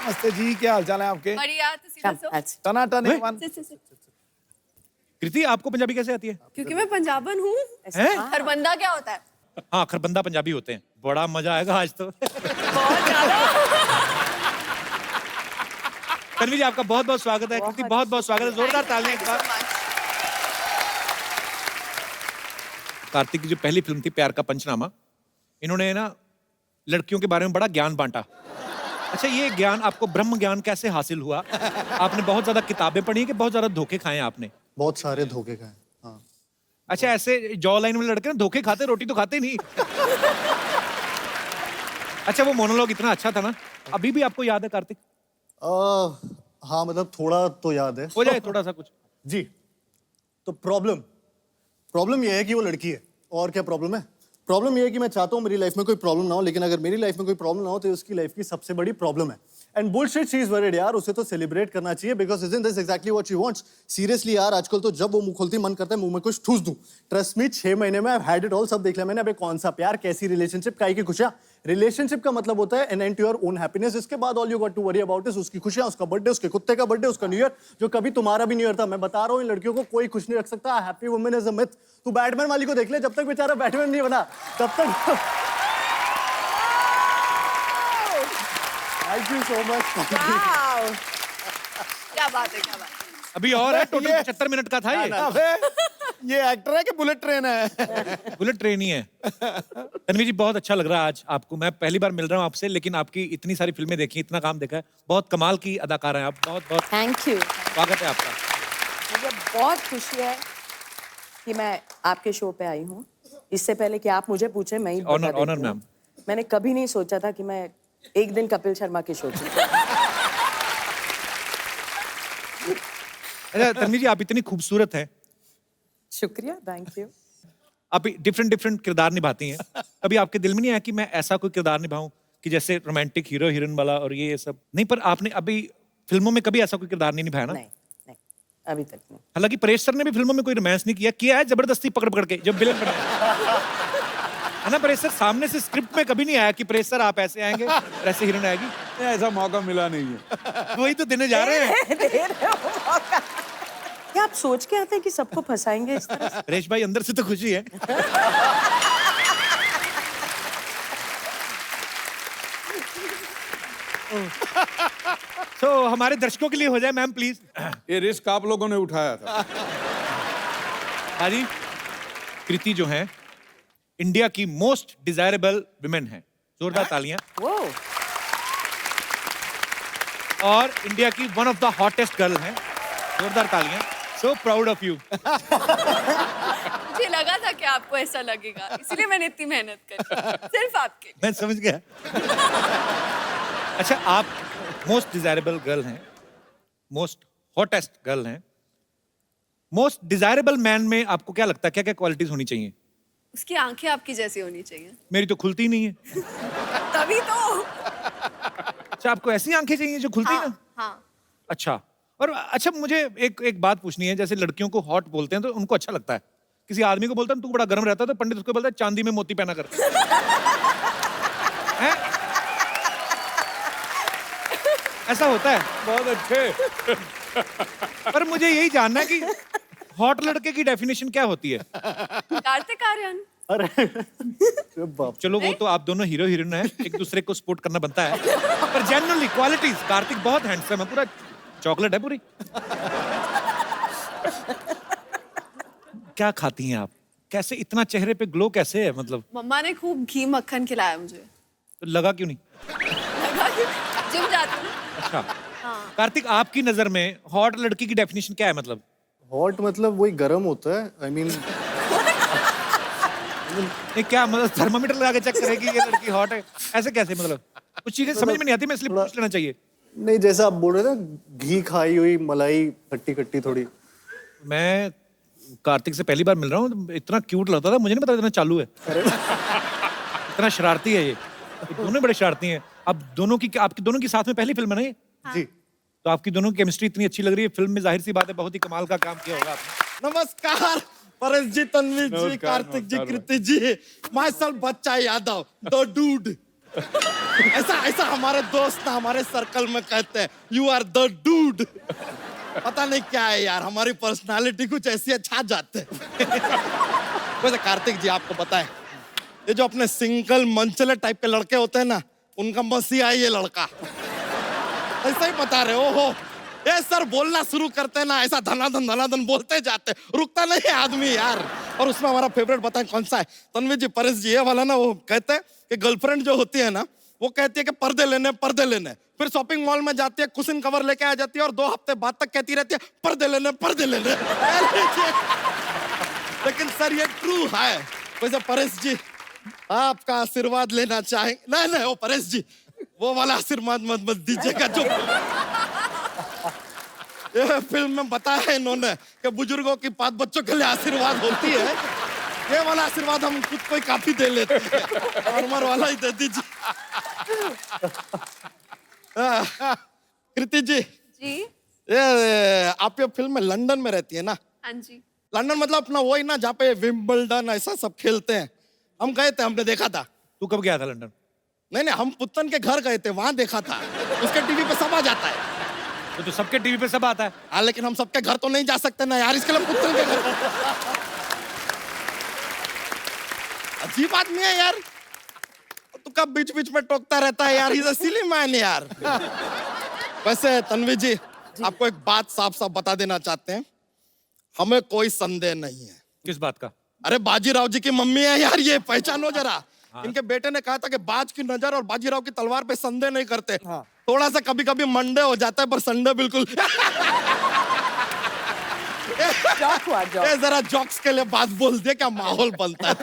नमस्ते जी, क्या हाल चाल है आपके? बढ़िया, ਤੁਸੀਂ ਦੱਸੋ? टनाटन एक वन। कृति आपको पंजाबी कैसे आती है? क्योंकि मैं पंजाबन हूँ। हैं? खरबंदा क्या होता है? हाँ, खरबंदा पंजाबी होते हैं। बड़ा मजा आएगा आज तो। बहुत ज्यादा। तन्वी जी आपका बहुत बहुत स्वागत है। कृति बहुत बहुत स्वागत है। जोरदार तालियां एक बार। कार्तिक की जो पहली फिल्म थी प्यार का पंचनामा, इन्होंने ना लड़कियों के बारे में बड़ा ज्ञान बांटा। अच्छा, ये ज्ञान आपको ब्रह्म ज्ञान कैसे हासिल हुआ? आपने बहुत ज्यादा किताबें पढ़ी हैं कि बहुत ज्यादा धोखे खाए हैं आपने? बहुत सारे धोखे खाए। हाँ। अच्छा, ऐसे जॉ लाइन में लड़के ना धोखे खाते, रोटी तो खाते नहीं। अच्छा, वो मोनोलॉग इतना अच्छा था ना, अभी भी आपको याद है कार्तिक? हाँ मतलब थोड़ा तो याद है। हो जाए थोड़ा सा कुछ। जी। तो प्रॉब्लम ये है कि वो लड़की है। और क्या प्रॉब्लम है? प्रॉब्लम ये है कि मैं चाहता हूँ मेरी लाइफ में कोई प्रॉब्लम ना हो, लेकिन अगर मेरी लाइफ में कोई प्रॉब्लम ना हो तो उसकी लाइफ की सबसे बड़ी प्रॉब्लम है। And bullshit she is worried यार, उसे तो सेलिब्रेट करना चाहिए because isn't this exactly what she wants. Seriously यार, आजकल तो जब वो मुंह खोलती मन करता है मुंह में कुछ ठूस दूं। ट्रस्ट मी, 6 महीने में I have had it all, सब देख लिया मैंने। अबे कौन सा प्यार, कैसी रिलेशनशिप, काई की खुशियां। रिलेशनशिप का मतलब होता है an end to your own happiness. इसके बाद all you got to worry about is उसकी खुशियां, उसका बर्थडे, उसके कुत्ते का बर्थडे, उसका न्यू ईयर, जो कभी तुम्हारा भी न्यू ईयर था। मैं बता रहा हूँ इन लड़कियों को कोई खुश नहीं रख सकता। Happy women is a myth. तू बैटमैन वाली को देख ले, जब तक बेचारा बैटमैन नहीं बना तब तक। Thank you so much. क्या बात है, क्या बात है। अभी और है, टोटल 75 मिनट का था ये। अबे, ये एक्टर है कि बुलेट ट्रेन है? बुलेट ट्रेन ही है। तन्वी जी बहुत अच्छा लग रहा है आज आपको। मैं पहली बार मिल रहा हूँ आपसे, लेकिन आपकी इतनी सारी फिल्में देखी, इतना काम देखा है, बहुत कमाल की अदाकार हैं आप। बहुत बहुत थैंक यू। स्वागत है आपका। मुझे बहुत खुशी है कि मैं आपके शो पे आई हूँ। इससे पहले कि आप मुझे पूछे, मैं ही बता देती ऑनर हूँ। मैम। मैंने कभी नहीं सोचा था कि मैं एक दिन कपिल शर्मा के शो पे। अच्छा तन्वी जी, आप इतनी खूबसूरत हैं, शुक्रिया, थैंक यू। आप डिफरेंट किरदार निभाती हैं। कभी आपके दिल में नहीं आया कि मैं ऐसा कोई किरदार निभाऊं कि जैसे रोमांटिक हीरो हीरोइन वाला और ये सब? नहीं, पर आपने अभी फिल्मों में कभी ऐसा कोई किरदार नहीं निभाया ना? नहीं नहीं, अभी तक नहीं। हालांकि परेश सर ने भी फिल्मों में कोई रोमांस नहीं किया है जबरदस्ती पकड़ पकड़ के, जब विलन बने है ना। परेश सर सामने से स्क्रिप्ट में कभी नहीं आया कि परेश सर आप ऐसे आएंगे और ऐसे हीरोइन आएगी। ऐसा मौका मिला नहीं है। वही तो देने जा रहे हैं। दे रहे हो मौका। क्या आप सोच के आते हैं कि सबको फंसाएंगे इस तरह से? परेश भाई अंदर से तो खुशी है। तो हमारे दर्शकों के लिए हो जाए मैम प्लीज। ये रिस्क आप लोगों ने उठाया था। हाजी, कृति जो है इंडिया की मोस्ट डिजायरेबल विमेन है। जोरदार तालियां। वो और इंडिया की one of the hottest girl है। जोरदार तालियां। सो प्राउड ऑफ यू। मुझे लगा था कि आपको ऐसा लगेगा, इसलिए मैंने इतनी मेहनत करी सिर्फ आपके लिए। मैं समझ गया। अच्छा, आप मोस्ट डिजायरेबल गर्ल हैं, मोस्ट हॉटेस्ट गर्ल हैं। मोस्ट डिजायरेबल मैन में आपको क्या लगता है, क्या क्या क्वालिटीज होनी चाहिए? उसकी आंखें आपकी जैसी होनी चाहिए। मेरी तो खुलती नहीं है। तभी तो। अच्छा, आपको ऐसी आंखें चाहिए जो खुलती हाँ, ना? हाँ। अच्छा। और अच्छा, मुझे एक बात पूछनी है। जैसे लड़कियों को हॉट बोलते हैं तो उनको अच्छा लगता है। किसी आदमी को बोलता है तू बड़ा गर्म रहता है, तो पंडित उसको बोलता है चांदी में मोती पहना कर। हैं? ऐसा होता है। बहुत अच्छे। पर मुझे यही जानना है कि हॉट लड़के की डेफिनेशन क्या होती है? कार्तिक आर्यन। अरे बाप। चलो वो तो आप दोनों हीरो हीरोइन हैं, एक दूसरे को सपोर्ट करना बनता है। पर जनरली क्वालिटीज, कार्तिक बहुत हैंडसम है, पूरा चॉकलेट है पूरी। क्या खाती हैं आप? कैसे इतना चेहरे पे ग्लो कैसे है? मतलब मम्मा ने खूब घी मक्खन खिलाया मुझे। तो लगा क्यों नहीं? लगा कि जिम जाती हूँ। अच्छा। कार्तिक, आपकी नजर में हॉट लड़की की डेफिनेशन क्या है? मतलब हॉट मतलब वही गर्म होता है। आई मीन ये क्या मतलब थर्मामीटर लगा के चेक करेगी ये लड़की हॉट है? ऐसे कैसे? मतलब कुछ चीजें समझ में नहीं आती, मैं इसलिए पूछ लेना चाहिए। नहीं, जैसा आप बोल रहे थे ना, घी खाई हुई मलाई खट्टी खट्टी थोड़ी। मैं कार्तिक से पहली बार मिल रहा हूँ, इतना क्यूट लगता था, मुझे नहीं पता इतना चालू है। इतना शरारती है ये दोनों बड़े शरारती हैं। अब दोनों की, आपकी दोनों की साथ में पहली फिल्म है ना ये? जी। तो आपकी दोनों की केमिस्ट्री इतनी अच्छी लग रही है फिल्म में, जाहिर सी बात है बहुत ही कमाल का काम किया होगा आपने। नमस्कार परेश जी, तन्वी जी, नमस्कार, कार्तिक जी, नमस्कार कृति जी, माई सेल्फ बच्चा यादव, द डूड। ऐसा ऐसा हमारे दोस्त ना हमारे सर्कल में कहते हैं, यू आर द डूड। पता नहीं क्या है यार, हमारी पर्सनालिटी कुछ ऐसी है, छा जाते हैं। वैसे कार्तिक जी आपको पता है, ये जो अपने सिंगल मंचले टाइप के लड़के होते हैं ना, उनका मसीहा है ये लड़का। ऐसा ही बता रहे हो। ये सर बोलना शुरू करते हैं ना, ऐसा धनाधन बोलते जाते, रुकता नहीं है आदमी यार। और उसमें हमारा फेवरेट बताएं कौन सा है? तन्वी जी, परेश जी, ये वाला ना, वो कहते हैं कि गर्लफ्रेंड जो होती है ना, वो कहती है कि पर्दे लेने, फिर शॉपिंग मॉल में जाती है, कुशन कवर लेके आ जाती है और 2 हफ्ते बाद तक कहती रहती है पर्दे लेने। लेकिन सर ये ट्रू है। वैसे परेश जी, आपका आशीर्वाद लेना चाहेंगे? नहीं, वो परेश जी, वो वाला आशीर्वाद मत दीजिएगा जो ये फिल्म में बताया है इन्होंने कि बुजुर्गों की बात बच्चों के लिए आशीर्वाद होती है। ये वाला आशीर्वाद हम खुद को ही काफी दे लेते हैं, नॉर्मल वाला ही दे दीजिए। कृति जी, ये आप ये फिल्म में लंदन में रहती है ना? हाँ जी। लंदन मतलब अपना वही ना जहाँ पे विंबलडन ऐसा सब खेलते हैं। हम गए थे, हमने देखा था। तू कब गया था लंदन? नहीं, हम पुत्तन के घर गए थे, वहां देखा था। उसके टीवी पे सब आ जाता है। तो सबके टीवी पे सब आता है। हाँ, लेकिन हम सबके घर तो नहीं जा सकते ना यार, इसके लिए पुत्तन के घर। अजीब आदमी है यार, तू कब बीच में टोकता रहता है यार, इज अ सिली मैन यार। वैसे तन्वी जी, आपको एक बात साफ बता देना चाहते हैं, हमें कोई संदेह नहीं है। किस बात का? अरे बाजीराव जी की मम्मी है यार, ये पहचानो जरा। इनके बेटे ने कहा था कि बाज की नजर और बाजीराव की तलवार पे संदेह नहीं करते। थोड़ा सा कभी मंडे हो जाता है, पर संडे बिल्कुल। ये जरा जोक्स के लिए बात बोल दे, क्या माहौल बनता है।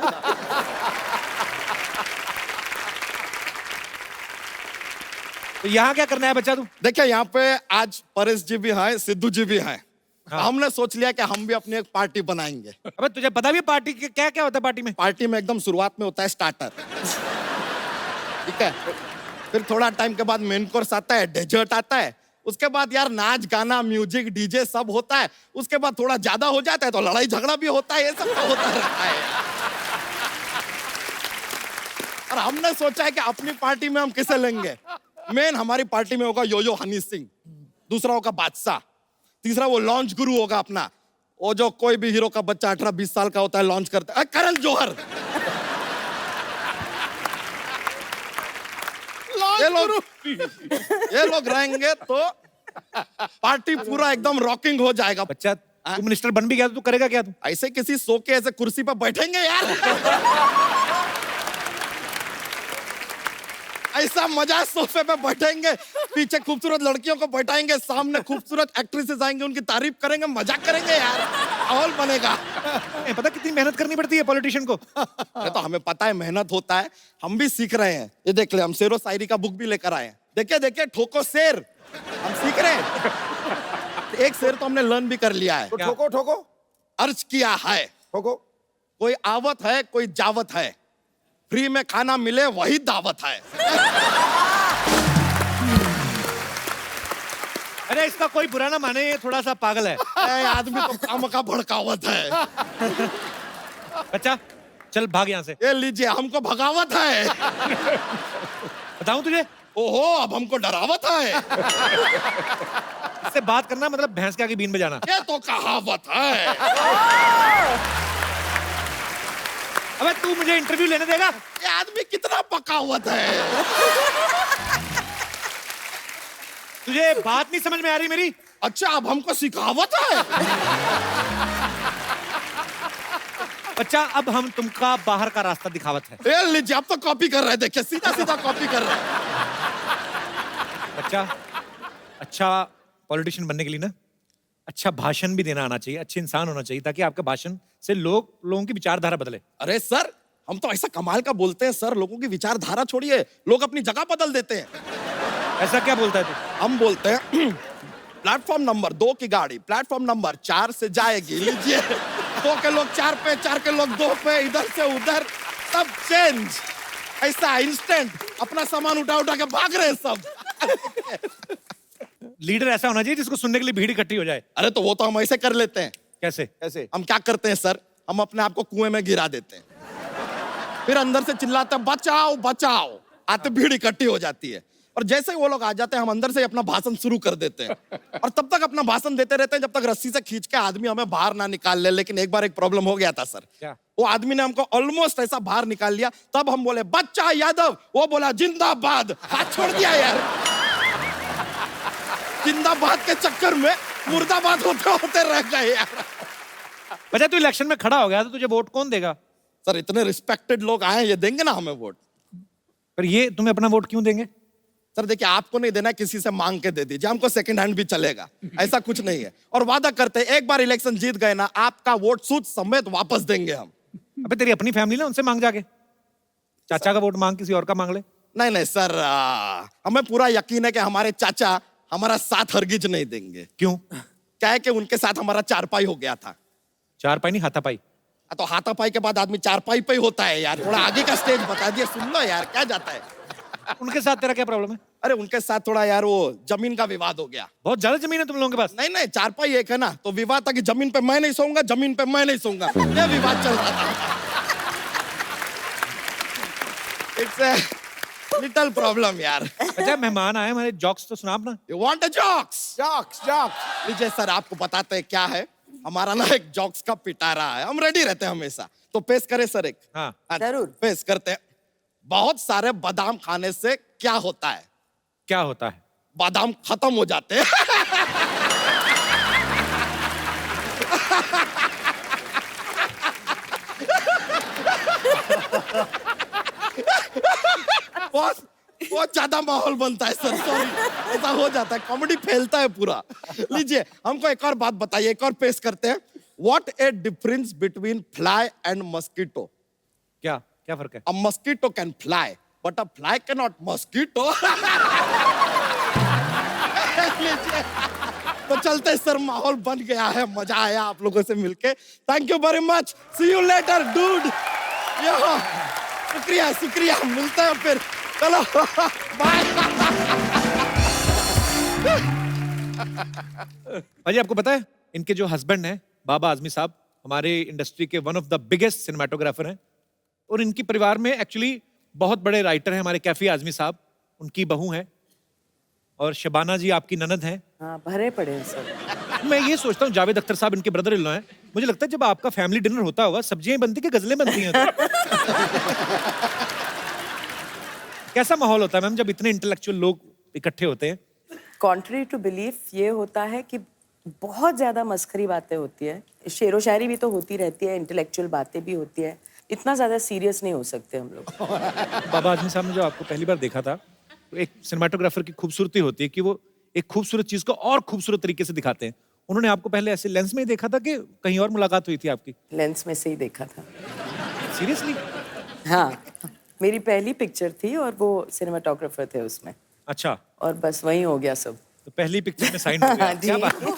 तो यहाँ क्या करना है बच्चा तू? देखिए, यहाँ पे आज परेश जी भी हैं, सिद्धू जी भी हैं। हमने सोच लिया कि हम भी अपनी एक पार्टी बनाएंगे। अबे तुझे पता भी है पार्टी क्या क्या होता है पार्टी में? पार्टी में एकदम शुरुआत में होता है स्टार्टर, ठीक है, फिर थोड़ा टाइम के बाद मेन कोर्स आता है, डेजर्ट आता है, उसके बाद यार नाच गाना म्यूजिक डीजे सब होता है, उसके बाद थोड़ा ज्यादा हो जाता है तो लड़ाई झगड़ा भी होता है, ये सब तो होता रहता है। और हमने सोचा है कि अपनी पार्टी में हम किसे लेंगे। मेन हमारी पार्टी में होगा यो हनी सिंह, दूसरा होगा बादशाह, तीसरा वो लॉन्च गुरु होगा अपना, वो जो कोई भी हीरो का बच्चा 18-20 साल का होता है लॉन्च करता है, करण जौहर। ये लोग रहेंगे तो पार्टी पूरा एकदम रॉकिंग हो जाएगा। बच्चा तू मिनिस्टर बन भी गया तो तू करेगा क्या? तू ऐसे किसी सो के ऐसे कुर्सी पर बैठेंगे यार। ऐसा मजा, सोफे पे बैठेंगे, पीछे खूबसूरत लड़कियों को बैठाएंगे, सामने खूबसूरत एक्ट्रेसेस आएंगे, उनकी तारीफ करेंगे, मजाक करेंगे यार, माहौल बनेगा। पता कितनी मेहनत करनी पड़ती है पॉलिटिशियन को? अरे तो हमें पता है मेहनत होता है, हम भी सीख रहे हैं। ये देख ले, हम शेरो शायरी का बुक भी लेकर आए हैं। देखिए ठोको शेर, हम सीख रहे हैं। एक शेर तो हमने लर्न भी कर लिया है। तो ठोको अर्ज किया है, ठोको। कोई आवत है कोई जावत है, फ्री में खाना मिले वही दावत है। अरे इसका कोई बुरा ना माने, ये थोड़ा सा पागल है। आदमी तो काम का भड़कावत है। बच्चा चल भाग यहाँ से। ये लीजिए, हमको भगावत है। बताऊं तुझे? ओहो, अब हमको डरावत है। इससे बात करना मतलब भैंस के आगे बीन बजाना। ये तो कहावत है। अबे तू मुझे इंटरव्यू लेने देगा? ये आदमी कितना पकावत है। तुझे बात नहीं समझ में आ रही मेरी? अच्छा, अब हमको सिखावत है। बच्चा अब हम तुमका बाहर का रास्ता दिखावत है। ये लीजिए, अब तो कॉपी कर रहे हैं, देखिए सीधा कॉपी कर रहे हैं। बच्चा अच्छा पॉलिटिशियन बनने के लिए ना अच्छा भाषण भी देना आना चाहिए, अच्छे इंसान होना चाहिए, ताकि आपके भाषण से लोगों की विचारधारा बदले। अरे सर, हम तो ऐसा कमाल का बोलते हैं सर, लोगों की विचारधारा छोड़िए, लोग अपनी जगह बदल देते हैं। ऐसा क्या बोलता है तू? हम बोलते हैं प्लेटफॉर्म नंबर 2 की गाड़ी प्लेटफॉर्म नंबर 4 से जाएगी, लीजिए 2 के लोग 4 पे, 4 के लोग 2 पे, इधर से उधर सब चेंज, ऐसा इंस्टेंट, अपना सामान उठा के भाग रहे हैं सब। लीडर ऐसा होना चाहिए जिसको सुनने के लिए भीड़ इकट्ठी हो जाए। अरे तो वो तो हम ऐसे कर लेते हैं। कैसे? कैसे? हम क्या करते हैं सर, हम अपने आप को कुएं में गिरा देते हैं, फिर अंदर से चिल्लाते हैं बचाओ बचाओ, आते भीड़ इकट्ठी हो जाती है और जैसे ही वो लोग आ जाते हैं हम अंदर से ही अपना भाषण शुरू कर देते हैं और तब तक अपना भाषण देते रहते हैं जब तक रस्सी से खींच के आदमी हमें बाहर ना निकाल ले। लेकिन एक बार एक प्रॉब्लम हो गया था सर। क्या? वो आदमी ने हमको ऑलमोस्ट ऐसा बाहर निकाल लिया, तब हम बोले बच्चा यादव, वो बोला जिंदाबाद, हाथ छोड़ दिया यार। जिंदाबाद के चक्कर में मुर्दाबाद होते होते रह गए यार। अच्छा तू इलेक्शन में खड़ा हो गया तो तुझे वोट कौन देगा? सर इतने रिस्पेक्टेड लोग आए, ये देंगे ना हमें वोट। पर ये तुम्हें अपना वोट क्यों देंगे? सर देखिए, आपको नहीं देना, किसी से मांग के दे दीजिए, हमको सेकंड हैंड भी चलेगा, ऐसा कुछ नहीं है। और वादा करते हैं एक बार इलेक्शन जीत गए ना, आपका वोट सूद समेत वापस देंगे हम। अबे तेरी अपनी फैमिली ना, उनसे मांग जाके। चाचा का वोट मांग, किसी और का मांग ले। नहीं नहीं सर, हमें पूरा यकीन है कि हमारे चाचा हमारा साथ हरगिज नहीं देंगे। क्यों? क्या है कि उनके साथ हमारा चारपाई हो गया था। चारपाई नहीं, हाथापाई। तो हाथापाई के बाद आदमी चारपाई पे ही होता है यार। थोड़ा आगे का स्टेज बता दिया, सुन लो यार, क्या जाता है। उनके साथ तेरा क्या प्रॉब्लम है? अरे उनके साथ थोड़ा यार वो जमीन का विवाद हो गया। बहुत ज्यादा जमीन है तुम लोगों के पास। नहीं नहीं, चारपाई एक है ना, तो विवाद था कि जमीन पे मैं नहीं सोऊंगा, जमीन पे मैं नहीं सोऊंगा, ये विवाद चल रहा था। इट्स लिटिल प्रॉब्लम यार। अच्छा मेहमान आए हमारे, जॉक्स तो सुना अपना। You want a jokes? Jokes लीजिए सर, आपको बताते हैं क्या है। हमारा ना एक जॉक्स का पिटारा है, हम रेडी रहते हैं हमेशा। तो पेश करें सर एक? हाँ जरूर। पेश करते हैं। बहुत सारे बादाम खाने से क्या होता है? क्या होता है? बादाम खत्म हो जाते हैं। बहुत ज्यादा माहौल बनता है सर, सॉरी, ऐसा हो जाता है, कॉमेडी फैलता है पूरा। लीजिए हमको एक और बात बताइए, एक और पेश करते हैं। What A difference between fly and mosquito? क्या क्या फर्क है? A mosquito can fly, but a fly cannot mosquito. तो चलते सर, माहौल बन गया है, मजा आया आप लोगों से मिलके। Thank you very much, see you later dude. शुक्रिया शुक्रिया, मिलते हैं फिर, चलो बाय। भाजी आपको पता है इनके जो हस्बैंड हैं बाबा आजमी साहब, हमारे इंडस्ट्री के one of the biggest cinematographer हैं, और इनकी परिवार में एक्चुअली बहुत बड़े राइटर हैं हमारे कैफी आजमी साहब, उनकी बहू हैं, और शबाना जी आपकी ननद हैं। हाँ, भरे पड़े हैं सब। मैं ये सोचता हूँ जावेद अख्तर साहब इनके ब्रदर इन लॉ हैं। मुझे लगता है जब आपका फैमिली डिनर होता होगा, सब्जियां बनती कि गजलें बनती हैं? कैसा माहौल होता है मैम जब इतने इंटेलेक्चुअल लोग इकट्ठे होते हैं? कॉन्ट्री टू बिलीफ ये होता है कि बहुत ज्यादा मस्खरी बातें होती है, शेरो शायरी भी तो होती रहती है, इंटेलेक्चुअल बातें भी होती है, इतना ज्यादा सीरियस नहीं हो सकते हम लोग। बाबा आजमी साहब ने जो आपको पहली बार देखा था, तो एक सिनेमाटोग्राफर की खूबसूरती होती है कि वो एक खूबसूरत चीज को और खूबसूरत तरीके से दिखाते हैं। उन्होंने आपको पहले ऐसे लेंस में ही देखा था कि कहीं और मुलाकात हुई थी आपकी? लेंस में से ही देखा था। सीरियसली? हाँ, मेरी पहली पिक्चर थी और वो सिनेमाटोग्राफर थे उसमें। अच्छा, और बस वही हो गया सब। तो पहली पिक्चर में साइन हो गया। जी। क्या बात है।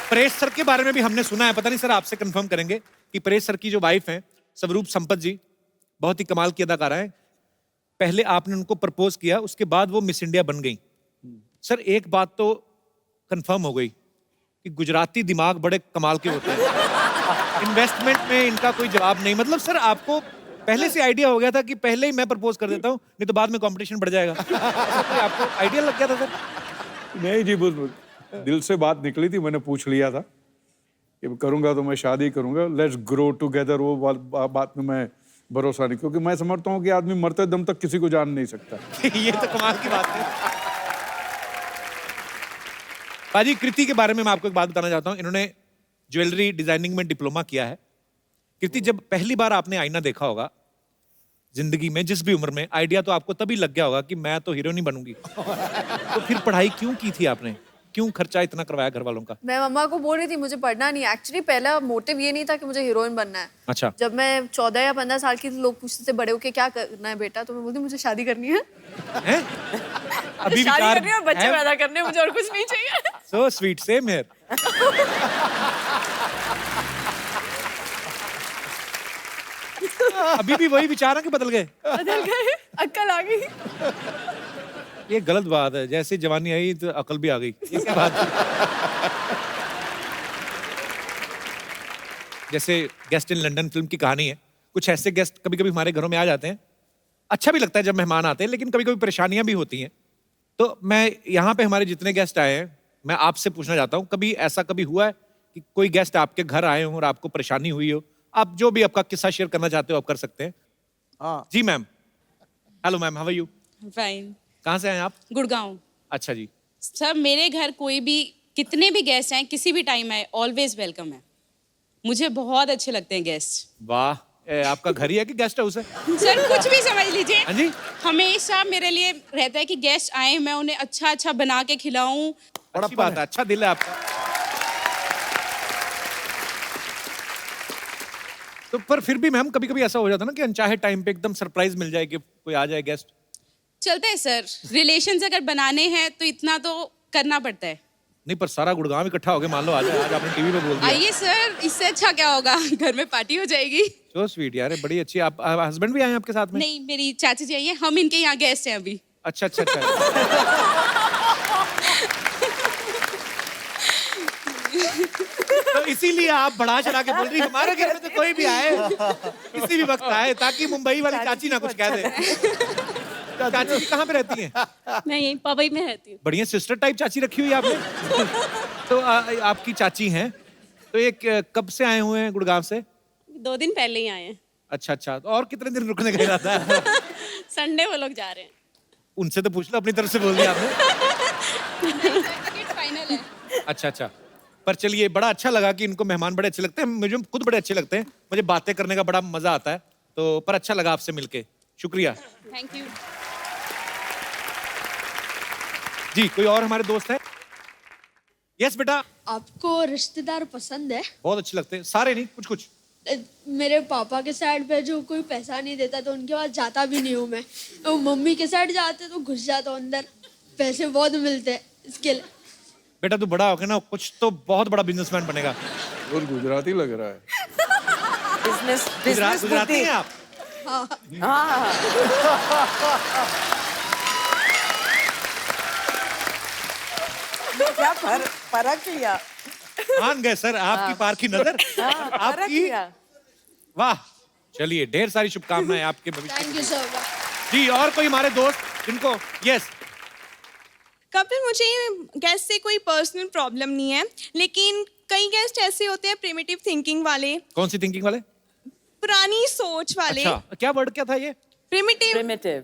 परेश सर के बारे में भी हमने सुना है, पता नहीं सर आपसे कंफर्म करेंगे कि परेश सर की जो वाइफ हैं स्वरूप संपत जी, बहुत ही कमाल की अदाकारा है। पहले आपने उनको प्रपोज किया, उसके बाद वो मिस इंडिया बन गई। सर एक बात तो कंफर्म हो गई कि गुजराती दिमाग बड़े कमाल के होते हैं। इन्वेस्टमेंट में इनका कोई जवाब नहीं। मतलब सर आपको पहले से आइडिया हो गया था कि पहले ही मैं प्रपोज कर देता हूँ, नहीं तो बाद में कंपटीशन बढ़ जाएगा? ऐसा कोई आपको आइडिया लग गया था सर? नहीं जी, दिल से बात निकली थी, मैंने पूछ लिया था कि करूंगा तो मैं शादी करूंगा, लेट्स ग्रो टुगेदर। वो बात में मैं भरोसा नहीं, क्योंकि मैं समझता हूँ कि आदमी मरते दम तक किसी को जान नहीं सकता। ये तो कमाल की बात है। पाजी कृति के बारे में मैं आपको एक बात बताना चाहता हूँ। इन्होंने ज्वेलरी डिजाइनिंग में डिप्लोमा किया है। कृति, जब पहली बार आपने आईना देखा होगा जिंदगी में, जिस भी उम्र में, आइडिया तो आपको तभी लग गया होगा कि मैं तो हीरोइन ही बनूंगी। तो फिर पढ़ाई क्यों की थी आपने? क्यों खर्चा इतना करवाया घर वालों का? मैं मम्मा को बोल रही थी मुझे पढ़ना नहीं। एक्चुअली पहला मोटिव ये नहीं था कि मुझे हीरोइन बनना है। अच्छा। जब मैं 14 या 15 साल की थी, लोग पूछते थे बड़े होके क्या करना है बेटा, तो मैं बोलती मुझे शादी करनी है। हैं? अभी शादी विचार करनी है और बच्चे पैदा करने हैं, मुझे और कुछ नहीं चाहिए। So sweet, same here. अभी भी वही विचार है कि बदल गए? बदल गए, अक्ल आ गई। ये गलत बात है, जैसे जवानी आई तो अकल भी आ गई। ये क्या बात है? जैसे गेस्ट इन लंदन फिल्म की कहानी है। कुछ ऐसे गेस्ट कभी कभी हमारे घरों में आ जाते हैं अच्छा भी लगता है जब मेहमान आते हैं, लेकिन कभी कभी परेशानियां भी होती हैं। तो मैं यहाँ पे हमारे जितने गेस्ट आए हैं, मैं आपसे पूछना चाहता हूँ, कभी ऐसा कभी हुआ है कि कोई गेस्ट आपके घर आए हो और आपको परेशानी हुई हो? आप जो भी आपका किस्सा शेयर करना चाहते हो आप कर सकते हैं। हाँ जी ma'am. Hello ma'am, how are you? Fine. कहाँ से आए आप? गुड़गांव। अच्छा जी। सर मेरे घर कोई भी कितने भी गेस्ट आए किसी भी टाइम आए ऑलवेज वेलकम है। मुझे बहुत अच्छे लगते हैं गेस्ट। वाह, आपका घर ही है कि गेस्ट हाउस है? सर कुछ भी समझ लीजिए। हाँ जी। हमेशा मेरे लिए रहता है कि गेस्ट आए मैं उन्हें अच्छा अच्छा बना के खिलाऊं। अच्छी बात है, अच्छा दिल है आपका। तो पर फिर भी मैम कभी कभी ऐसा हो जाता है ना कि अनचाहे टाइम पे एकदम सरप्राइज मिल जाए कि कोई आ जाए गेस्ट। चलता है सर, रिलेशंस अगर बनाने हैं तो इतना तो करना पड़ता है। नहीं, पर सारा गुड़गांव इकट्ठा हो गया, मान लो आ जाए, आज आपने टीवी पे बोल दिया। आइए सर, इससे अच्छा क्या होगा, घर में पार्टी हो जाएगी। सो स्वीट यार, बड़ी अच्छी। आप हस्बैंड भी आए हैं आपके साथ में? नहीं, मेरी चाची जी आई है, हम इनके यहाँ गेस्ट हैं अभी। अच्छा अच्छा अच्छा। तो इसीलिए आप बढ़ा चढ़ा के बोल रही हमारे घर में तो कोई भी आए किसी भी वक्त आए, ताकि मुंबई वाली चाची ना कुछ कह दे। चाची जी कहाँ पे रहती हैं? मैं यहीं पवई में रहती हूँ। बढ़िया सिस्टर टाइप चाची रखी हुई है आपने। तो आपकी चाची हैं, तो ये कब से आए हुए हैं गुड़गांव से? 2 दिन पहले ही आए हैं। अच्छा अच्छा, तो और कितने दिन रुकने का इरादा है? संडे वो लोग जा रहे हैं। उनसे तो पूछ लो, अपनी तरफ से बोल दिया आपने। फाइनल है। अच्छा अच्छा, पर चलिए बड़ा अच्छा लगा कि इनको मेहमान बड़े अच्छे लगते हैं, मुझे खुद बड़े अच्छे लगते हैं, मुझे बातें करने का बड़ा मजा आता है। तो पर अच्छा लगा आपसे मिलके, शुक्रिया। Thank you. जी, कोई और हमारे दोस्त हैं? यस बेटा। आपको रिश्तेदार पसंद है? बहुत अच्छे लगते हैं, सारे नहीं, कुछ कुछ। मेरे पापा के साइड पे जो कोई पैसा नहीं देता तो उनके पास जाता भी नहीं हूँ मैं। तो मम्मी के साइड जाते तो घुस जाता हूँ अंदर, पैसे बहुत मिलते हैं इसके लिए। बेटा तू बड़ा होके ना कुछ तो बहुत बड़ा बिजनेसमैन बनेगा। और गुजराती लग रहा है। बिजनेस बिजनेस गुजराती हैं आप? हाँ। क्या फर्क लिया? मान गए सर आपकी पार की नजर। फर्क आपकी लिया। वाह, चलिए ढेर सारी शुभकामनाएं आपके भविष्य थैंक के यू लिए। सर। जी, और कोई हमारे दोस्त जिनको? यस। कपिल, मुझे गेस्ट से कोई पर्सनल प्रॉब्लम नहीं है, लेकिन कई गेस्ट ऐसे होते हैं प्रिमिटिव थिंकिंग वाले, कौन सी थिंकिंग वाले? पुरानी सोच वाले। अच्छा, क्या वर्ड क्या था ये? Primitive. Primitive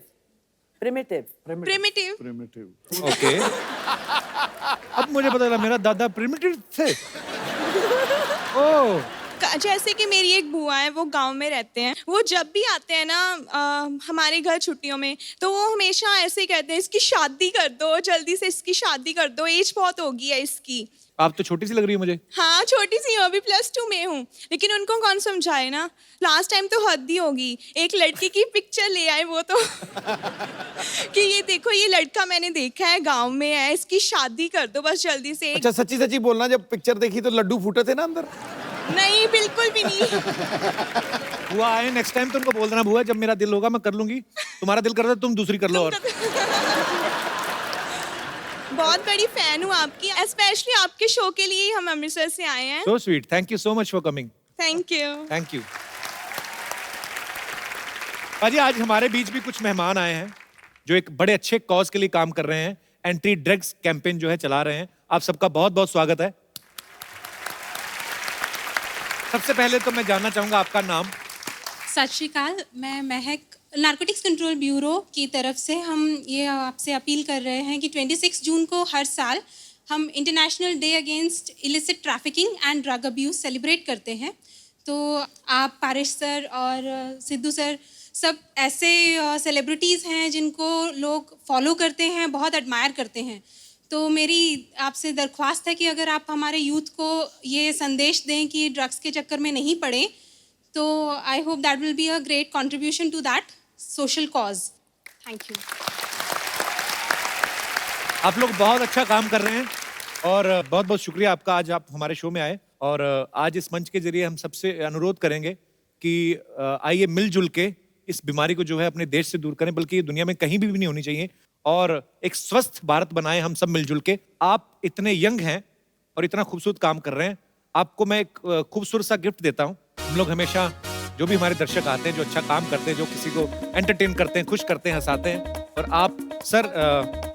primitive primitive. Primitive. Okay. अब मुझे पता चला मेरा दादा प्रिमिटिव थे। ओह। जैसे कि मेरी एक बुआ है, वो गांव में रहते हैं। वो जब भी आते हैं ना हमारे घर छुट्टियों में, तो वो हमेशा ऐसे ही कहते हैं, इसकी शादी कर दो, जल्दी से इसकी शादी कर दो, एज बहुत हो गई है इसकी। आप तो छोटी सी लग रही है मुझे। हाँ, छोटी सी हूँ, अभी +2 में हूँ, लेकिन उनको कौन समझाए ना। लास्ट टाइम तो हद ही होगी, एक लड़की की पिक्चर ले आए वो तो कि ये देखो, ये लड़का मैंने देखा है, गांव में है, इसकी शादी कर दो बस जल्दी से। अच्छा सच्ची सच्ची बोलना, जब पिक्चर देखी तो लड्डू फूटे थे ना अंदर? नहीं, बिल्कुल भी नहीं। बुआ आए नेक्स्ट टाइम तो उनको बोल देना, बुआ जब मेरा दिल होगा मैं कर लूंगी, तुम्हारा दिल करता तुम दूसरी कर लो। और बहुत बड़ी फैन हूँ आपकी, स्पेशली आपके शो के लिए हम अमृतसर से आए हैं। So sweet, thank you so much for coming. Thank you. Thank you. पाजी, आज हमारे बीच भी कुछ मेहमान आए हैं जो एक बड़े अच्छे कॉज के लिए काम कर रहे हैं, एंटी ड्रग्स कैंपेन जो है चला रहे हैं। आप सबका बहुत बहुत स्वागत है। सबसे पहले तो मैं जानना चाहूंगा आपका नाम। सत श्री अकाल, मैं महक, नारकोटिक्स कंट्रोल ब्यूरो की तरफ से हम ये आपसे अपील कर रहे हैं कि 26 जून को हर साल हम international day against illicit trafficking and drug abuse celebrate करते हैं। तो आप पारिश सर और सिद्धू सर सब ऐसे सेलिब्रिटीज़ हैं जिनको लोग फॉलो करते हैं, बहुत एडमायर करते हैं। तो मेरी आपसे दरख्वास्त है कि अगर आप हमारे यूथ को ये संदेश दें कि ड्रग्स के चक्कर में नहीं पड़े, तो I hope that will be a great contribution to that social cause. Thank you. आप लोग बहुत अच्छा काम कर रहे हैं और बहुत बहुत शुक्रिया आपका, आज आप हमारे शो में आए। और आज इस मंच के जरिए हम सबसे अनुरोध करेंगे कि आइए मिलजुल के इस बीमारी को जो है अपने देश से दूर करें, बल्कि ये दुनिया में कहीं भी नहीं होनी चाहिए, और एक स्वस्थ भारत बनाएं हम सब मिलजुल के। आप इतने यंग हैं और इतना खूबसूरत काम कर रहे हैं, आपको मैं एक खूबसूरत सा गिफ्ट देता हूं। हम लोग हमेशा जो भी हमारे दर्शक आते हैं, जो अच्छा काम करते हैं, जो किसी को एंटरटेन करते हैं, खुश करते हैं, हंसाते हैं। और आप सर,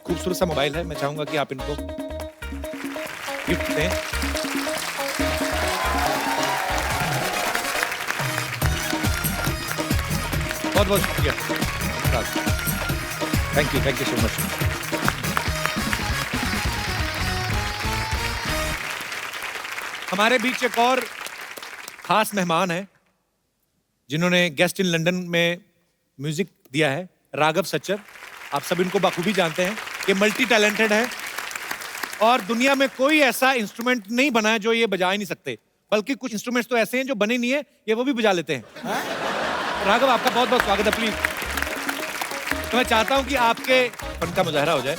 खूबसूरत सा मोबाइल है, मैं चाहूंगा कि आप इनको गिफ्ट दें। बहुत बहुत शुक्रिया, थैंक यू सो मच। हमारे बीच एक और खास मेहमान है जिन्होंने गेस्ट इन लंदन में म्यूजिक दिया है, राघव सच्चर। आप सब इनको बखूबी जानते हैं, ये मल्टी टैलेंटेड है और दुनिया में कोई ऐसा इंस्ट्रूमेंट नहीं बना है जो ये बजा ही नहीं सकते, बल्कि कुछ इंस्ट्रूमेंट्स तो ऐसे हैं जो बने नहीं है, ये वो भी बजा लेते हैं। राघव, आपका बहुत बहुत स्वागत है। प्लीज, तो मैं चाहता हूं कि आपके फन का मुजाहरा हो जाए।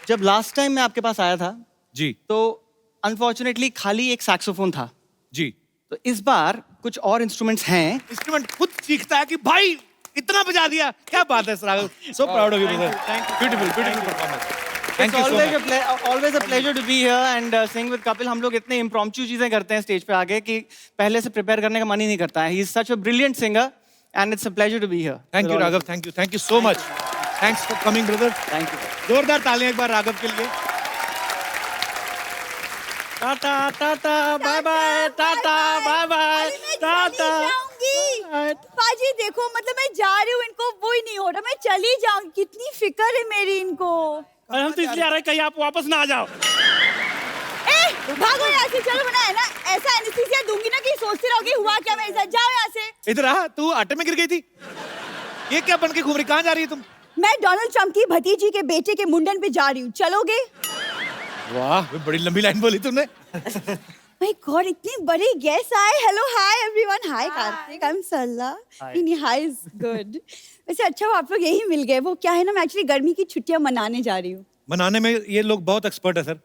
जब लास्ट टाइम मैं आपके पास आया था जी, तो अनफॉर्चुनेटली खाली एक सैक्सोफोन था जी। तो इस बार कुछ और इंस्ट्रूमेंट्स हैं। इंस्ट्रूमेंट खुद सीखता है कि भाई इतना बजा दिया, क्या बात है Raghav. So proud of you brother, beautiful performance. Thank you so much. Always a pleasure to be here and sing with Kapil. हम लोग इतने इम्प्रॉम्प्टू चीजें करते हैं स्टेज पे आके कि पहले से प्रिपेयर करने का मन ही नहीं करता है। He is such a brilliant singer and it's a pleasure to be here. Thank you Raghav, thank you so much. Thanks for coming brother. Thank you. जोरदार तालियां एक बार राघव के लिए। Tata tata bye bye, tata bye bye, tata. पाजी देखो, मतलब मैं जा रही हूँ, इनको वो ही नहीं हो रहा, मैं चली जाऊँ। कितनी फिक्र है मेरी इनको। हम तो इसलिए आ रहे हैं कहीं आप वापस ना आ जाओ। भागो यहाँ से, चलो। बना है ना, ऐसा एनेस्थीसिया दूंगी ना कि सोचते रहोगे हुआ क्या मेरे साथ। जाओ यहाँ से। इधर आ, तू आटे में गिर गई थी। ये क्या बन के घूम रही, कहाँ जा रही है तुम? मैं डोनाल्ड ट्रम्प की भतीजी के बेटे के मुंडन पे जा रही हूँ, चलोगे? वाह, बड़ी लंबी लाइन बोली तुमने। माय गॉड, इतने बड़े गेस्ट आए। Hello, hi everyone. Hi Karthik, I am Sarla. नहीं, हाय इज गुड। वैसे अच्छा हुआ आप लोग यही मिल गए। वो क्या है ना, मैं एक्चुअली गर्मी की छुट्टियां मनाने जा रही हूँ। मनाने में ये लोग बहुत एक्सपर्ट है सर।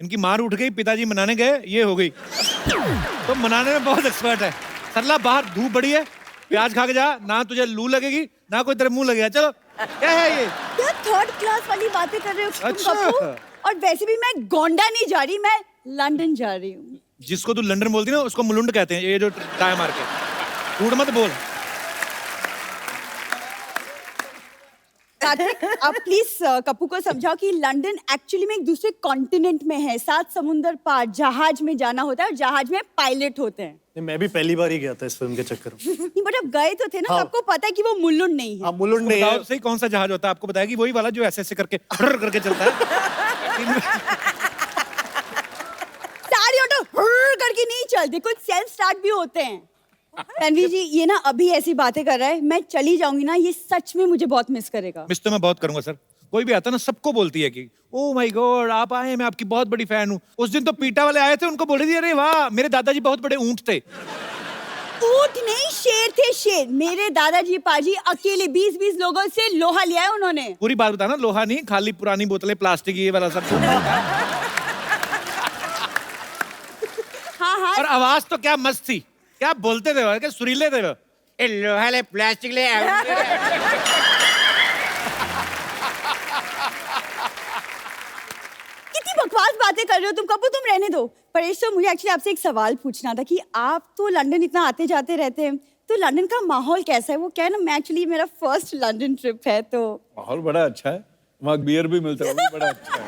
इनकी मार उठ गई, पिताजी मनाने गए, ये हो गई। तो मनाने में बहुत एक्सपर्ट है। सरला, बाहर धूप बड़ी है, प्याज खा के जा, ना तुझे लू लगेगी ना कोई तेरे मुंह लगेगा। चलो, क्या है ये? क्या थर्ड क्लास वाली बातें कर रहे हो तुम अच्छा। कपूर? और वैसे भी मैं गोंडा नहीं जा रही, मैं लंदन जा रही हूँ। जिसको तू लंदन बोलती ना, उसको मुलुंड कहते हैं, ये जो टाई मार के। झूठ मत बोल। कार्तिक, आप प्लीज कपू को समझाओ कि लंदन एक्चुअली में एक दूसरे कॉन्टिनेंट में है, 7 समुंदर पार। जहाज में जाना होता है और जहाज में पायलट होते हैं। मैं भी पहली बार ही गया था इस फिल्म के चक्कर में। नहीं, बट अब गए तो थे ना, हाँ। तो आपको पता है कि वो मुल्लुंड नहीं है। हाँ, मुलुंड नहीं है। सही कौन सा जहाज होता है? आपको बताएगी वही वाला जो ऐसे करके करके चलता है। सारी ऑटो करके नहीं चलते, कुछ सेल्फ स्टार्ट भी होते हैं। रणवीर जी, ये ना अभी ऐसी बातें कर रहा है, मैं चली जाऊंगी ना, ये सच में मुझे बहुत मिस करेगा। मिस तो मैं बहुत करूंगा सर। कोई भी आता ना, सबको बोलती है कि ओ माय गॉड आप आए, मैं आपकी बहुत बड़ी फैन हूँ। उस दिन तो पीटा वाले आए थे, उनको बोल रही थी अरे वाह मेरे दादाजी बहुत बड़े ऊंट थे। ऊंट नहीं, शेर थे, शेर। मेरे दादाजी पाजी अकेले 20-20 लोगों से लोहा लिया है उन्होंने। पूरी बात बताना, लोहा नहीं, खाली पुरानी बोतलें, प्लास्टिक, ये वाला सब। हाँ हाँ। और आवाज तो क्या मस्त थी, क्या बोलते थे वो, क्या सुरीले थे वो। ए लोहा ले, प्लास्टिक ले। कितनी बकवास बातें कर रहे हो तुम कपूर, तुम रहने दो। परेश, तो मुझे एक्चुअली आपसे एक सवाल पूछना था कि आप तो लंदन इतना आते जाते रहते हैं, तो लंदन का माहौल कैसा है? वो क्या है ना, मैं एक्चुअली मेरा फर्स्ट लंदन ट्रिप है, तो माहौल बड़ा अच्छा है, वहाँ बियर भी मिलता है, वो भी बड़ा अच्छा है।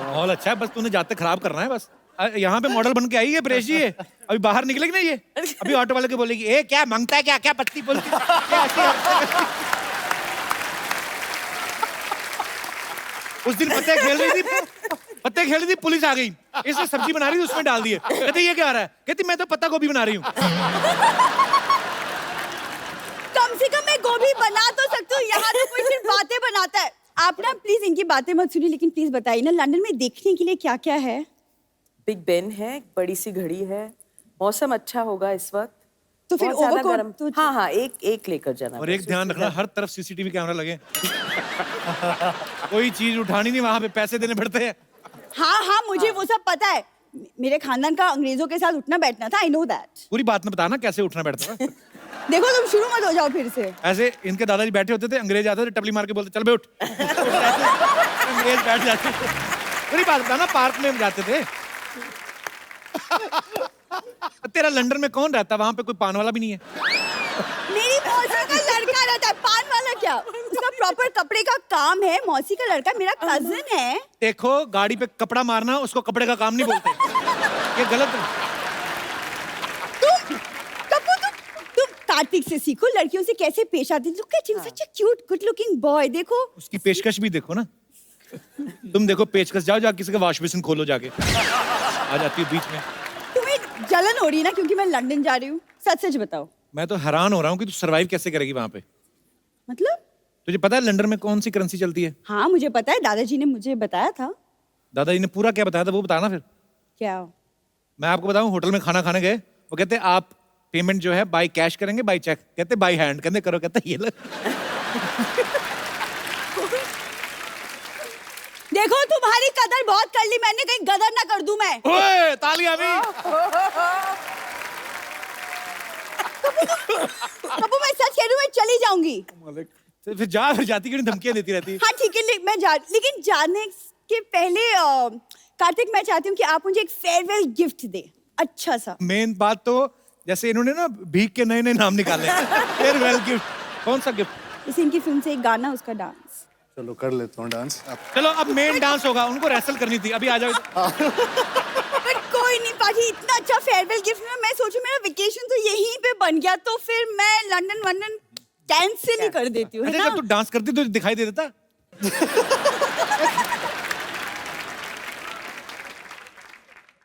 माहौल अच्छा है, बस तूने जाते खराब करना है बस। यहाँ पे मॉडल बन के आई है परेश जी, ये अभी बाहर निकलेगी ना, ये अभी ऑटो वाले को बोलेगी ए क्या मांगता है, क्या क्या पत्ती बोलती क्या ऐसी। उस दिन पत्ते खेल रही थी, पुलिस आ गई, इसने सब्जी बना रही थी, उसमें डाल दिए। कहते ये क्या आ रहा है? कहती मैं तो पत्ता गोभी बना रही हूँ। कम से कम मैं गोभी बना तो सकती हूँ, यहाँ तो कोई सिर्फ बातें बनाता है। आप ना प्लीज इनकी बातें मत सुनिए, लेकिन प्लीज बताइए ना लंदन में देखने के लिए क्या क्या है? बिग बेन है, एक बड़ी सी घड़ी है, मौसम अच्छा होगा इस वक्त, तो फिर बहुत ज्यादा ओवरकोट गर्म। तो हाँ हाँ, एक लेकर जाना। और एक ध्यान रखना, हर तरफ सीसीटीवी कैमरा लगे। कोई चीज उठानी नहीं, वहां पे पैसे देने पड़ते हैं। हाँ हाँ, मुझे वो सब पता है। मेरे खानदान का अंग्रेजों के साथ उठना बैठना था, आई नो दैट। पूरी बात में बताना कैसे उठना बैठता था। देखो तुम शुरू मत हो जाओ फिर से। ऐसे इनके दादाजी बैठे होते थे, अंग्रेज आते थे, टपली मार के बोलते चल बे उठ। अंग्रेज बैठ जाते थे। पूरी बात बताना, पार्क में जाते थे। तेरा लंदन में कौन रहता? वहां पे कोई पान वाला भी नहीं है। मेरी मौसी का लड़का रहता है, पान वाला क्या? उसका प्रॉपर कपड़े का काम है। मौसी का लड़का मेरा कजिन है। देखो, गाड़ी पे कपड़ा मारना उसको कपड़े का काम नहीं बोलते। ये गलत है। तुम कार्तिक से सीखो लड़कियों से कैसे पेश आती। Look at him, such a cute good looking boy. देखो उसकी पेशकश भी देखो ना। तुम देखो पेचकश, जाओ जाके किसी का वॉश बेसिन खोलो जाके। आ जाती है बीच में। तुम्हें जलन हो रही है ना क्योंकि मैं लंदन जा रही हूँ? सच सच बताओ। मैं तो हैरान हो रहा हूँ कि तू सरवाइव कैसे करेगी वहां पे। मतलब? तुझे पता है लंदन में कौन सी करेंसी चलती है? हाँ मुझे पता है, दादाजी ने मुझे बताया था। दादाजी ने पूरा क्या बताया था वो बताना फिर। क्या? मैं आपको बताऊं, होटल में खाना खाने गए, वो कहते आप पेमेंट जो है बाय कैश करेंगे बाय चेक? कहते बाय हैंड। कहते करो। कहता ये लो। देखो तुम्हारी कदर बहुत कर ली मैंने, कहीं गदर ना कर दूं मैं। ओए तालियां भी। कबू मैं सच कह रही हूँ, मैं चली जाऊंगी। फिर जाती क्यों धमकियां देती रहती? हाँ ठीक है, लेकिन जाने के पहले कार्तिक मैं चाहती हूँ कि आप मुझे एक फेयरवेल गिफ्ट दे, अच्छा सा। मेन बात तो जैसे इन्होंने ना भीख के नए नए नाम निकाले। फेयरवेल गिफ्ट, कौन सा गिफ्ट? इसी इनकी फिल्म से एक गाना, उसका डांस। चलो कर लेता हूँ डांस। चलो अब मेन डांस होगा, उनको रेसल करनी थी। अभी आ जाओ। बट कोई नहीं पाजी, इतना अच्छा फेयरवेल गिफ्ट में मैं सोचूं मेरा वेकेशन तो यहीं पे बन गया, तो फिर मैं लंदन कैंसिल ही कर देती हूँ, है ना? जब तू डांस करती तो दिखाई दे देता।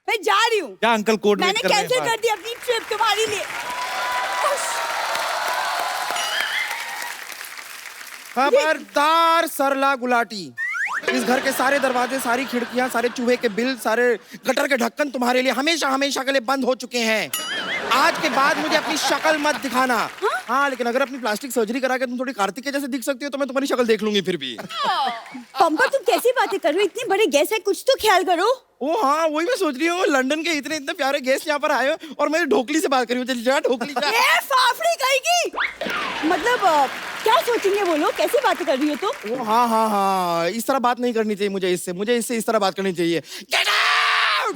मैं जा रही हूँ। क्या अंकल कोड मैंने कैंसिल कर दी अपनी ट्रिप तुम्हारे लिए। खबरदार सरला गुलाटी, इस घर के सारे दरवाजे, सारी खिड़कियां, सारे चूहे के बिल, सारे गटर के ढक्कन तुम्हारे लिए हमेशा हमेशा के लिए बंद हो चुके हैं। आज के बाद मुझे अपनी शक्ल मत दिखाना। हाँ लेकिन अगर अपनी प्लास्टिक सर्जरी करा के तुम थोड़ी कार्तिक के जैसे दिख सकती हो तो मैं तुम्हारी शक्ल देख लूंगी फिर भी। पंपा तुम कैसी बातें कर रहे हो? इतने बड़े गेस्ट है, कुछ तो ख्याल करो। ओ हाँ वही मैं सोच रही हूँ, लंदन के इतने इतने प्यारे गेस्ट यहाँ पर आए हो और मैं ढोकली से बात करी हूँ। जा ढोकली जा। ये फाफड़ी कहेगी। मतलब क्या सोचेंगे वो लोग? कैसी बातें कर रही हो तुम? ओ हाँ हाँ हाँ, इस तरह बात नहीं करनी चाहिए मुझे इससे इस तरह बात करनी चाहिए। Get out!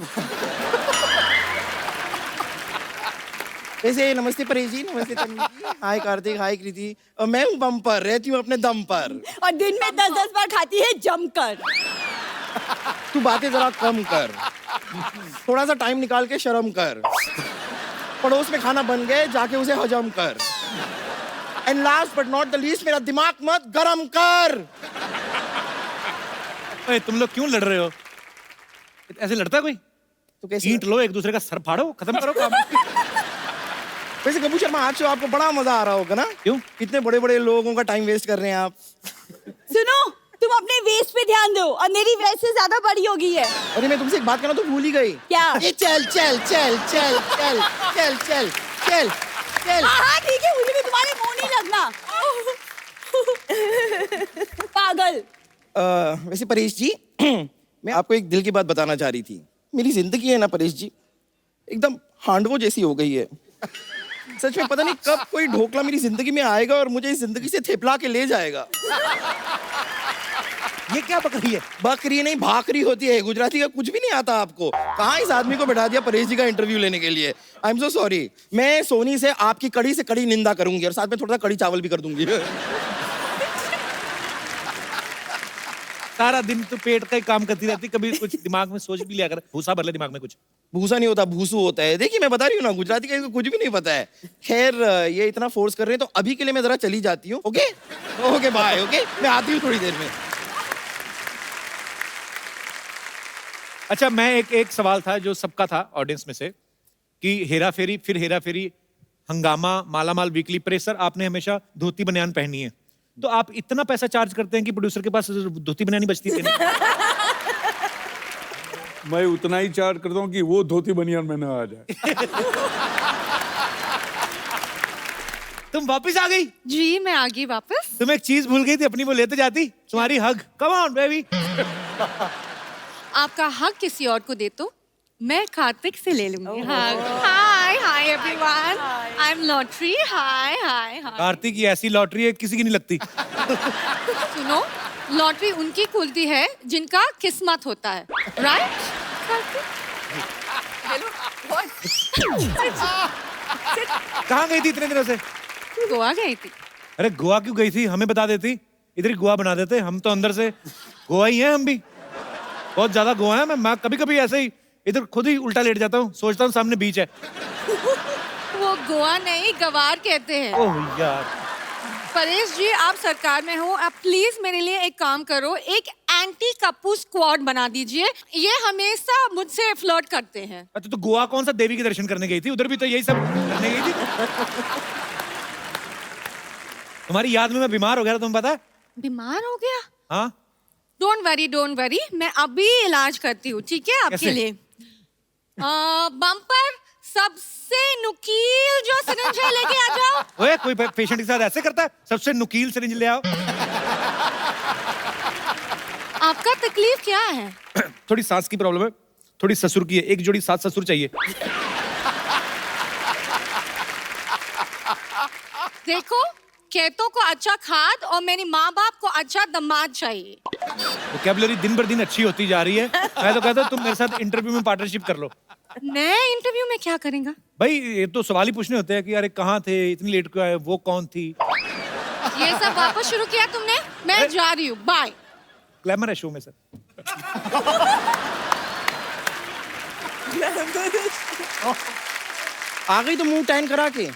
वैसे नमस्ते परेश जी, नमस्ते तन्वी जी, हाय कार्तिक, हाय कृति। मैं हूँ बम्पर, रहती हूँ अपने दम पर और दिन में 10-10 बार खाती है जमकर। तू बातें जरा कम कर, थोड़ा सा टाइम निकाल के शर्म कर। पड़ोस में खाना बन गए, जाके उसे हजम कर। And last but not the least, मेरा दिमाग मत गरम कर। ओए तुम लोग क्यों लड़ रहे हो? ऐसे लड़ता कोई? तो कैसे ईंट लो, एक दूसरे का सर फाड़ो, खत्म करो काम। वैसे कपूर शर्मा आज से आपको बड़ा मजा आ रहा होगा ना? क्यों? इतने बड़े बड़े लोगों का टाइम वेस्ट कर रहे हैं आप। सुनो, तुम अपने वेस्ट पे ध्यान दो और मेरी वेस्ट से ज्यादा बड़ी हो गई है। अरे मैं तुमसे एक बात करना तो भूल ही गई। क्या? ये चल चल चल चल चल चल चल चल चल। हाँ ठीक है, मुझे भी तुम्हारे मुंह नहीं लगना। पागल। वैसे परेश जी, मैं आपको एक दिल की बात बताना चाह रही थी। मेरी जिंदगी है ना परेश जी, एकदम हांडवो जैसी हो गई है। सच में पता नहीं कब कोई ढोकला मेरी जिंदगी में आएगा और मुझे इस जिंदगी से थेपला के ले जाएगा। ये क्या बकरी है? बकरी नहीं, भाकरी होती है। गुजराती का कुछ भी नहीं आता आपको। कहाँ इस आदमी को बैठा दिया परेश जी का इंटरव्यू लेने के लिए। I am so sorry. मैं सोनी से आपकी कड़ी से कड़ी निंदा करूंगी और साथ में थोड़ा सा कड़ी चावल भी कर दूंगी। सारा दिन तो पेट का ही काम करती रहती, कभी कुछ दिमाग में सोच भी लिया कर। भूसा भर ले दिमाग में कुछ। भूसा नहीं होता, भूसू होता है। देखिए मैं बता रही हूँ ना, गुजराती का कुछ भी नहीं पता है। खैर ये इतना फोर्स कर रहे हैं तो अभी के लिए मैं जरा चली जाती हूँ। Okay okay bye. ओके मैं आती हूँ थोड़ी देर में। अच्छा, मैं एक सवाल था जो सबका था ऑडियंस में से कि हेरा फेरी, फिर हेरा फेरी, हंगामा, मालामाल वीकली, प्रेशर, आपने हमेशा धोती बनियान पहनी है। तो आप इतना पैसा चार्ज करते हैं कि प्रोड्यूसर के पास धोती बनियान बचती है? मैं उतना ही चार्ज करता हूँ कि वो धोती बनियान में ना आ जाए। तुम वापस आ गई? जी मैं आ गई वापस। तुम एक चीज भूल गई थी, अपनी वो लेते जाती, तुम्हारी हग। Come on baby. आपका हक किसी और को दे तो मैं कार्तिक से ले लूंगी। हाँ, hi hi everyone, I am lottery. Hi hi hi. Karthik की ऐसी लॉटरी है किसी की नहीं लगती। सुनो, लॉटरी उनकी खुलती है जिनका किस्मत होता है, राइट? कहाँ गई थी इतने दिनों से? गोवा गई थी। अरे गोवा क्यों गई थी? हमें बता देती, इधर ही गोवा बना देते। हम तो अंदर से गोवा ही हैं, हम भी बहुत ज्यादा गोवा है। मैं कभी कभी ऐसे ही इधर खुद ही उल्टा लेट जाता हूँ, सोचता हूँ सामने बीच है। वो गोवा नहीं, गवार कहते हैं। ओह यार। परेश जी, आप सरकार में हो, आप प्लीज मेरे लिए एक काम करो, एक एंटी कप्पू स्क्वाड बना दीजिए। ये हमेशा मुझसे फ्लर्ट करते हैं। अच्छा, तो गोवा कौन सा देवी के दर्शन करने गई थी? उधर भी तो यही सब करने गई थी। तुम्हारी याद में मैं बीमार हो गया था, तुम्हें पता है? बीमार हो गया? हाँ। डोंट वरी, मैं अभी इलाज करती हूँ, ठीक है आपके कैसे? लिए। बम्पर, सबसे नुकील जो सिरिंज है लेके आ जाओ। ओए, कोई पेशेंट के साथ ऐसे करता है? सबसे नुकील सिरिंज ले आओ। आपका तकलीफ क्या है? थोड़ी सांस की प्रॉब्लम है, थोड़ी ससुर की है। एक जोड़ी 7 ससुर चाहिए। देखो, खेतों को अच्छा खाद और मेरी माँ बाप को अच्छा दामाद चाहिए। वोकैबुलरी दिन बर दिन अच्छी होती जा रही है। मैं तो कहता हूँ तुम मेरे साथ इंटरव्यू में पार्टनरशिप कर लो। नए इंटरव्यू में क्या करेंगा? भाई ये तो सवाल ही पूछने होते हैं कि अरे कहाँ थे, इतनी लेट क्यों आए, वो कौन थी? ये सब वापस शुरू किया तुमने? मैं जा रही हूँ, बाय। ग्लैमर है शो में सर। आ गई तो मुंह टैन करा के।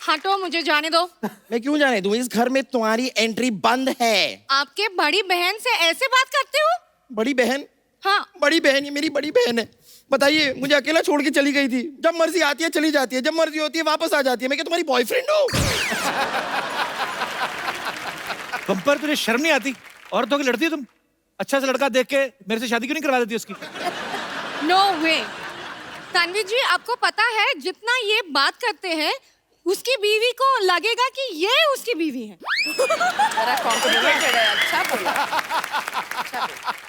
हटो, मुझे जाने दो। मैं क्यों जाने दूं? इस घर में तुम्हारी एंट्री बंद है। आपके बड़ी बहन से ऐसे बात करते हो? बड़ी बहन? हाँ। बड़ी बहन, ये मेरी बड़ी बहन है। बताइए, मुझे अकेला छोड़ के चली गई थी। जब मर्जी आती है चली जाती है, जब मर्जी होती है वापस आ जाती है। मैं क्या तुम्हारी बॉयफ्रेंड हूँ? बम्पर, तुझे शर्म नहीं आती? औरतों की लड़ती है तुम? अच्छा सा लड़का देख के मेरे से शादी क्यों नहीं करवा देती उसकी? नो वे। तन्वी जी, आपको पता है जितना ये बात करते हैं उसकी बीवी को लगेगा कि ये उसकी बीवी है। अच्छा बोला।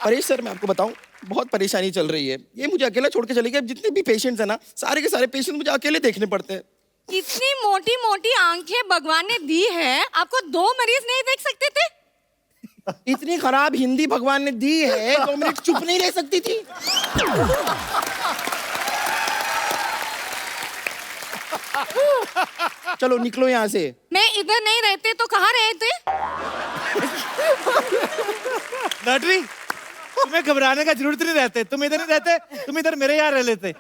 परेश सर, मैं आपको बताऊं, बहुत परेशानी चल रही है। ये मुझे अकेला छोड़ के चली गई। जितने भी पेशेंट्स हैं ना, सारे के सारे पेशेंट मुझे अकेले देखने पड़ते हैं। इतनी मोटी मोटी आंखें भगवान ने दी है, आपको 2 मरीज नहीं देख सकते थे? इतनी खराब हिंदी भगवान ने दी है, 2 मिनट चुप नहीं रह सकती थी? चलो निकलो यहाँ से। मैं इधर नहीं रहते तो कहाँ रहते? लॉटरी, तुम्हें घबराने का जरूरत नहीं रहते। तुम इधर नहीं रहते, तुम इधर मेरे यहाँ रह लेते।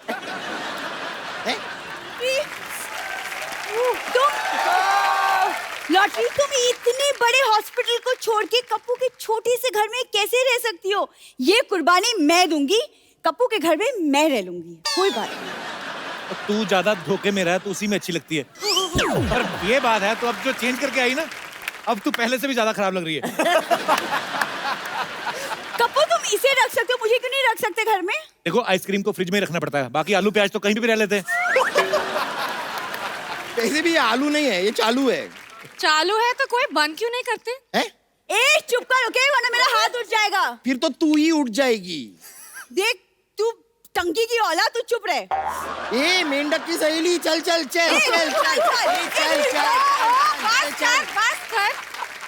लॉटरी, तुम इतने बड़े हॉस्पिटल को छोड़ के कप्पू के छोटे से घर में कैसे रह सकती हो? ये कुर्बानी मैं दूंगी, कप्पू के घर में मैं रह लूंगी, कोई बात नहीं। तू ज्यादा धोखे में रह तो उसी में अच्छी लगती है। पर ये बात है, तो अब जो चेंज करके आई ना, अब तू पहले से भी ज्यादा खराब लग रही है। कप्पू, तुम इसे रख सकते हो, मुझे क्यों नहीं रख सकते घर में? देखो, आइसक्रीम को फ्रिज में ही रखना पड़ता है, बाकी आलू प्याज तो कहीं भी रह लेते हैं। वैसे भी ये आलू नहीं है, ये चालू है। चालू है तो कोई बंद क्यों नहीं करते? ए, चुप कर, ओके? वरना मेरा हाथ उठ जाएगा। फिर तो तू ही उठ जाएगी। देख, तू टंकी की औलाद, तू चुप रहे। ए, मेंढक की सहेली, चल चल चल चल चल चल। बस कर।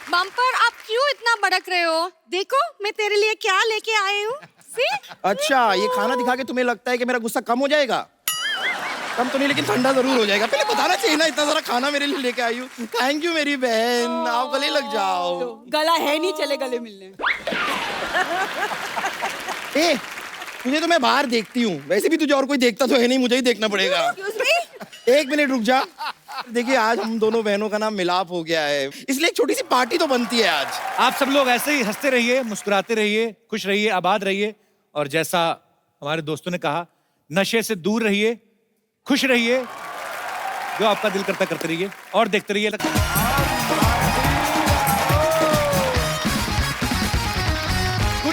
बम्पर, आप क्यों इतना भड़क रहे हो? देखो, मैं तेरे लिए क्या लेके आई हूँ। अच्छा, ये खाना दिखा के तुम्हें लगता है कि मेरा गुस्सा कम हो जाएगा? कम तो नहीं, लेकिन ठंडा जरूर हो जाएगा। पहले बताना चाहिए ना, इतना सारा खाना मेरे लिए लेके आई हूँ। थैंक यू मेरी बहन, आप गले लग जाओ। गला है नहीं, चले गले मिलने। ए, तुझे तो मैं बाहर देखती हूँ, वैसे भी तुझे और कोई देखता तो है नहीं, मुझे ही देखना पड़ेगा। एक मिनट रुक जा। देखिए, आज हम दोनों बहनों का नाम मिलाप हो गया है, इसलिए एक छोटी सी पार्टी तो बनती है आज। आप सब लोग ऐसे ही हंसते रहिए, मुस्कुराते रहिए, खुश रहिए, आबाद रहिए, और जैसा हमारे दोस्तों ने कहा, नशे से दूर रहिए, खुश रहिए, जो आपका दिल करता करते रहिए और देखते रहिए। Good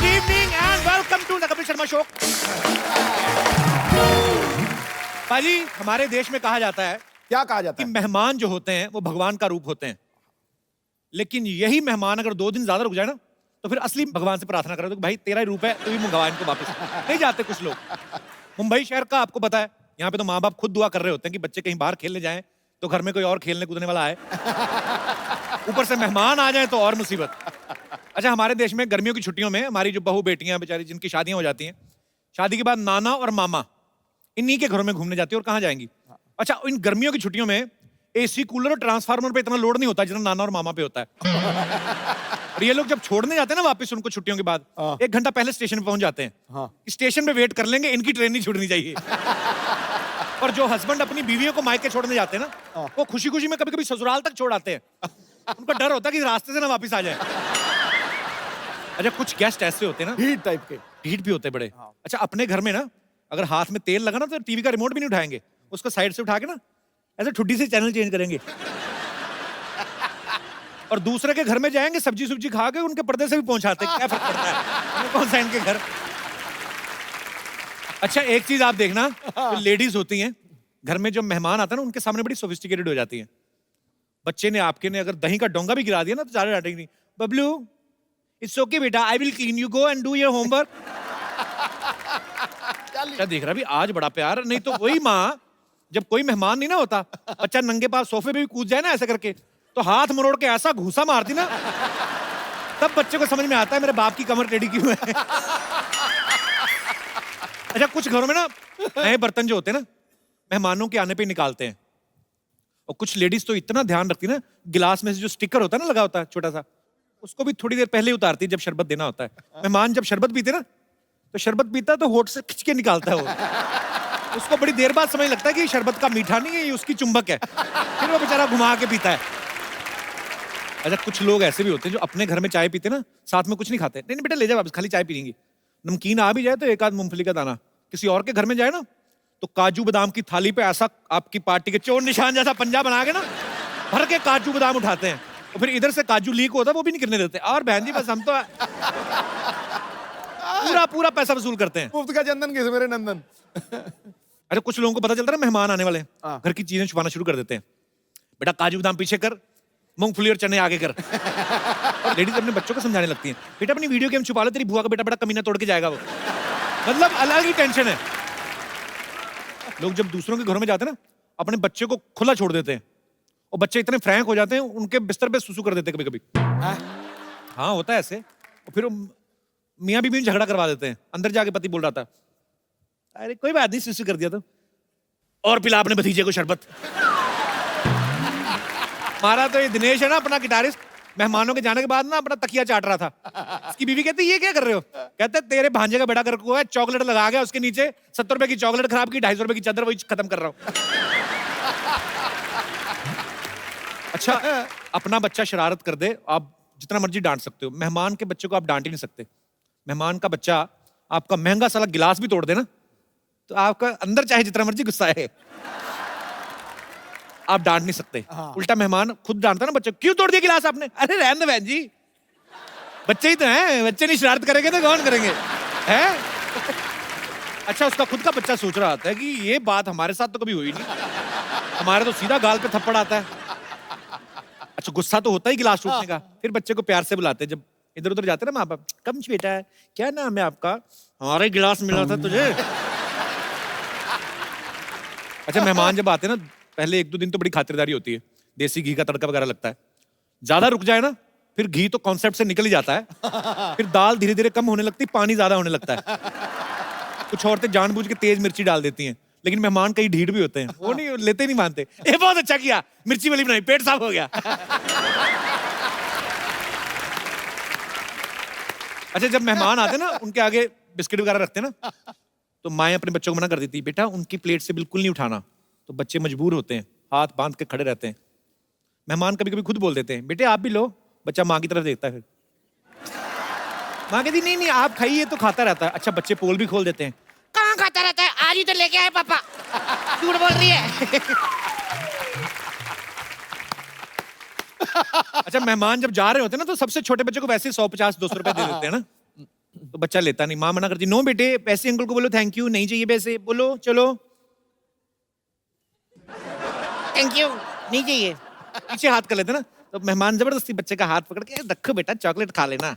evening and welcome to the Kapil Sharma show. पाजी, हमारे देश में कहा जाता है, क्या कहा जाता है? कि मेहमान जो होते हैं वो भगवान का रूप होते हैं, लेकिन यही मेहमान अगर 2 दिन ज्यादा रुक जाए ना, तो फिर असली भगवान से प्रार्थना करो तो भाई तेरा ही रूप है, तू भी मंगवा इनको वापस। नहीं जाते कुछ लोग। मुंबई शहर का आपको पता है, यहाँ पे तो माँ बाप खुद दुआ कर रहे होते हैं कि बच्चे कहीं बाहर खेलने जाएं तो घर में कोई और खेलने कूदने वाला आए, ऊपर से मेहमान आ जाए तो और मुसीबत। अच्छा, हमारे देश में गर्मियों की छुट्टियों में हमारी जो बहू बेटियां बेचारी जिनकी शादियां हो जाती हैं, शादी के बाद नाना और मामा इन्हीं के घरों में घूमने जाती है। और कहाँ जाएंगी? अच्छा, इन गर्मियों की छुट्टियों में एसी, कूलर और ट्रांसफार्मर पे इतना लोड नहीं होता जितना नाना और मामा पे होता है। और ये लोग जब छोड़ने जाते हैं ना वापस उनको छुट्टियों के बाद, 1 घंटा पहले स्टेशन पे पहुंच जाते हैं। स्टेशन पे वेट कर लेंगे, इनकी ट्रेन नहीं छूटनी चाहिए। और जो हस्बैंड अपनी बीवियों को मायके छोड़ने जाते हैं ना, वो खुशी खुशी में कभी कभी ससुराल तक छोड़ आते हैं। उनको डर होता है कि रास्ते से ना वापस आ जाए। अच्छा, कुछ गेस्ट ऐसे होते हैं ना, हीट टाइप के, हीट भी होते हैं बड़े। अच्छा, अपने घर में ना अगर हाथ में तेल लगा ना तो टीवी का रिमोट भी नहीं उठाएंगे, उसको साइड से उठा के ना ऐसे ठुड्डी से चैनल चेंज करेंगे। और दूसरे के घर में जाएंगे, सब्जी सुब्जी खा के उनके पर्दे से भी पहुंचाते हैं। क्या फर्क पड़ता है, कौन सा इनके घर। अच्छा, एक चीज आप देखना, जो लेडीज होती हैं घर में, जो मेहमान आता है ना उनके सामने बड़ी सोफिस्टिकेटेड हो जाती हैं। बच्चे ने आपके ने अगर दही का डोंगा भी गिरा दिया ना तो ज्यादा डांटेंगे नहीं। बबलू, इट्स ओके बेटा, I will clean, you go and do your homework. क्या देख रहा भी, आज बड़ा प्यार। नहीं तो वही माँ, जब कोई मेहमान नहीं ना होता, बच्चा नंगे पास सोफे पे भी कूद जाए ना ऐसे करके, तो हाथ मरोड़ के ऐसा घूसा मारती ना, तब बच्चे को समझ में आता है मेरे बाप की कमर टेढ़ी क्यों है। अच्छा, कुछ घरों में ना नए बर्तन जो होते हैं ना मेहमानों के आने पे निकालते हैं। और कुछ लेडीज तो इतना ध्यान रखती ना, गिलास में से जो स्टिकर होता है ना लगा होता है छोटा सा, उसको भी थोड़ी देर पहले उतारती है जब शरबत देना होता है। मेहमान जब शरबत पीते ना, तो शरबत पीता है तो होठ से खिंच के निकालता है वो। उसको बड़ी देर बाद समझ लगता है कि ये शरबत का मीठा नहीं है, ये उसकी चुंबक है। फिर वो बेचारा घुमा के पीता है। अच्छा, कुछ लोग ऐसे भी होते हैं जो अपने घर में चाय पीते ना, साथ में कुछ नहीं खाते। नहीं बेटा ले जाओ वापस, खाली चाय पीएंगे। नमकीन आ भी जाए तो एक आध मूंगफली का दाना। किसी और के घर में जाए ना तो काजू बादाम की थाली पे ऐसा आपकी पार्टी के चोर निशान जैसा पंजा बना के ना भर के काजू बादाम उठाते हैं। और फिर इधर से काजू लीक होता है, वो भी नहीं करने देते। और बहन जी बस हम तो पूरा पैसा वसूल करते हैं। मुफ्त का चंदन किस मेरे नंदन। अरे कुछ लोगों को पता चलता है ना मेहमान आने वाले हैं, घर की चीजें छुपाना शुरू कर देते हैं। बेटा काजू बादाम पीछे कर, मूंगफली और चने आगे कर। और लेडीज अपने बच्चों को समझाने लगती हैं, बेटा अपनी वीडियो गेम छुपा लो, तेरी बुआ का बेटा बड़ा कमीना तोड़ के जाएगा वो। मतलब अलग ही टेंशन है। लोग जब दूसरों के घरों में जाते हैं ना, अपने बच्चे को खुला छोड़ देते हैं, और बच्चे इतने फ्रैंक हो जाते हैं, उनके बिस्तर पे सुसु कर देते हैं कभी कभी। हाँ होता है ऐसे। और फिर मियाँ बीवी में झगड़ा करवा देते हैं। अंदर जाके पति बोल रहा था, अरे कोई बात नहीं, सुसु कर दिया तो, और पिला अपने भतीजे को शरबत। हमारा तो ये दिनेश है ना, अपना गिटारिस्ट, मेहमानों के जाने के बाद ना अपना तकिया चाट रहा था। उसकी बीवी कहती ये क्या कर रहे हो? कहते तेरे भांजे का बेटा कर को है, चॉकलेट लगा गया उसके नीचे, 70 रुपए की चॉकलेट खराब की, 250 रुपए की चादर, वही खत्म कर रहा हूं। अच्छा, अपना बच्चा शरारत कर दे, आप जितना मर्जी डांट सकते हो, मेहमान के बच्चे को आप डांट ही नहीं सकते। मेहमान का बच्चा आपका महंगा साला गिलास भी तोड़ दे ना, तो आपका अंदर चाहे जितना मर्जी गुस्सा है, आप डांट नहीं सकते। उल्टा मेहमान खुद डांटता ना बच्चे, क्यों तोड़ दिया गिलास आपने? अरे रहने दो बहन जी, बच्चे ही तो हैं, बच्चे नहीं शरारत करेंगे तो कौन करेंगे हैं? अच्छा, उसका खुद का बच्चा सोच रहा होता है कि ये बात हमारे साथ तो कभी हुई नहीं, हमारे तो सीधा गाल पे थप्पड़ आता है। अच्छा, गुस्सा तो होता ही गिलास टूटने का। फिर बच्चे को प्यार से बुलाते हैं, जब इधर उधर जाते हैं ना माँ बाप, कम बेटा है, क्या नाम है आपका? हमारा गिलास मिला था तुझे। अच्छा, मेहमान जब आते हैं ना, पहले 1-2 दिन तो बड़ी खातिरदारी होती है, देसी घी का तड़का वगैरह लगता है। ज्यादा रुक जाए ना, फिर घी तो कॉन्सेप्ट से निकल ही जाता है। फिर दाल धीरे धीरे कम होने लगती, पानी ज्यादा होने लगता है। कुछ औरतें जानबूझ के तेज मिर्ची डाल देती हैं, लेकिन मेहमान कई ढीठ भी होते हैं, वो नहीं लेते, नहीं मानते। ये बहुत अच्छा किया, मिर्ची वाली बनाई, पेट साफ हो गया। अच्छा, जब मेहमान आते ना, उनके आगे बिस्किट वगैरह रखते ना, तो माएं अपने बच्चों को मना कर देती, बेटा उनकी प्लेट से बिल्कुल नहीं उठाना। तो बच्चे मजबूर होते हैं, हाथ बांध के खड़े रहते हैं। मेहमान कभी कभी खुद बोल देते हैं, बेटे आप भी लो। बच्चा माँ की तरफ देखता है, फिर माँ कहती नहीं नहीं आप खाइए, तो खाता रहता है। अच्छा, बच्चे पोल भी खोल देते हैं, कहाँ खाता रहता है, आज ही तो लेके आए पापा, झूठ बोल रही है। अच्छा, मेहमान जब जा रहे होते हैं ना, तो सबसे छोटे बच्चे को वैसे 150-200 रुपए दे देते हैं ना, तो बच्चा लेता नहीं। माँ मना करती, नो बेटे पैसे अंकल को बोलो थैंक यू, नहीं चाहिए पैसे, बोलो चलो थैंक यू, नहीं चाहिए। पीछे हाथ कर लेते ना, तो मेहमान जबरदस्ती बच्चे का हाथ पकड़ के, रखो बेटा चॉकलेट खा लेना।